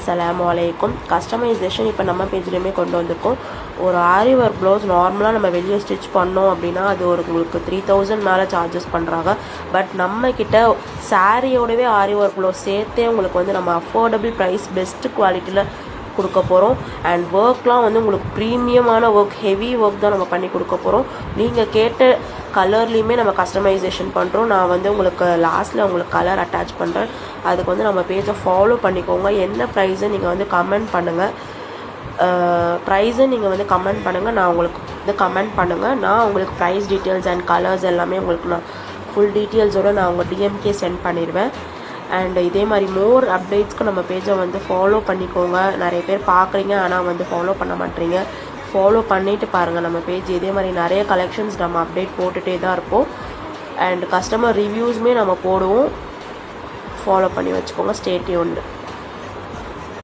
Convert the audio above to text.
அஸ்ஸலாமு அலைக்கும். கஸ்டமைசேஷன் இப்போ நம்ம பேஜ்லேயுமே கொண்டு வந்திருக்கோம். ஒரு ஆரி ஒர்க் ப்ளவுஸ் நார்மலாக நம்ம வெளியே ஸ்டிச் பண்ணோம் அப்படின்னா அது ஒரு உங்களுக்கு 3000 மேலே சார்ஜஸ் பண்ணுறாங்க. பட் நம்மக்கிட்ட சாரியோடவே ஆரி ஒர்க் ப்ளவுஸ் சேர்த்தே உங்களுக்கு வந்து நம்ம அஃபோர்டபுள் ப்ரைஸ் பெஸ்ட்டு குவாலிட்டியில் கொடுக்க போகிறோம். அண்ட் ஒர்க்லாம் வந்து உங்களுக்கு ப்ரீமியமான ஒர்க், ஹெவி ஒர்க் தான் நம்ம பண்ணி கொடுக்க போகிறோம். நீங்கள் கேட்ட கலர்லேயுமே நம்ம கஸ்டமைசேஷன் பண்ணுறோம். நான் வந்து உங்களுக்கு லாஸ்ட்டில் உங்களுக்கு கலர் அட்டாச் பண்ணுறேன். அதுக்கு வந்து நம்ம பேஜை ஃபாலோ பண்ணிக்கோங்க. என்ன ப்ரைஸை நீங்கள் வந்து கமெண்ட் பண்ணுங்கள். ப்ரைஸை நீங்கள் வந்து கமெண்ட் பண்ணுங்கள். நான் உங்களுக்கு வந்து கமெண்ட் பண்ணுங்கள். நான் உங்களுக்கு ப்ரைஸ் டீட்டெயில்ஸ் அண்ட் கலர்ஸ் எல்லாமே உங்களுக்கு நான் ஃபுல் டீட்டெயில்ஸோடு நான் உங்கள் டிஎம்கே சென்ட் பண்ணிடுவேன். அண்ட் இதே மாதிரி மோர் அப்டேட்ஸ்க்கு நம்ம பேஜை வந்து ஃபாலோ பண்ணிக்கோங்க. நிறைய பேர் பார்க்குறீங்க ஆனால் வந்து ஃபாலோ பண்ண மாட்டேறீங்க. ஃபாலோ பண்ணிவிட்டு பாருங்கள் நம்ம பேஜ். இதே மாதிரி நிறைய கலெக்ஷன்ஸ் நம்ம அப்டேட் போட்டுகிட்டே தான் இருப்போம். அண்ட் கஸ்டமர் ரிவ்யூஸுமே நம்ம போடுவோம். ஃபாலோ பண்ணி வச்சுக்கோங்க. Stay tuned.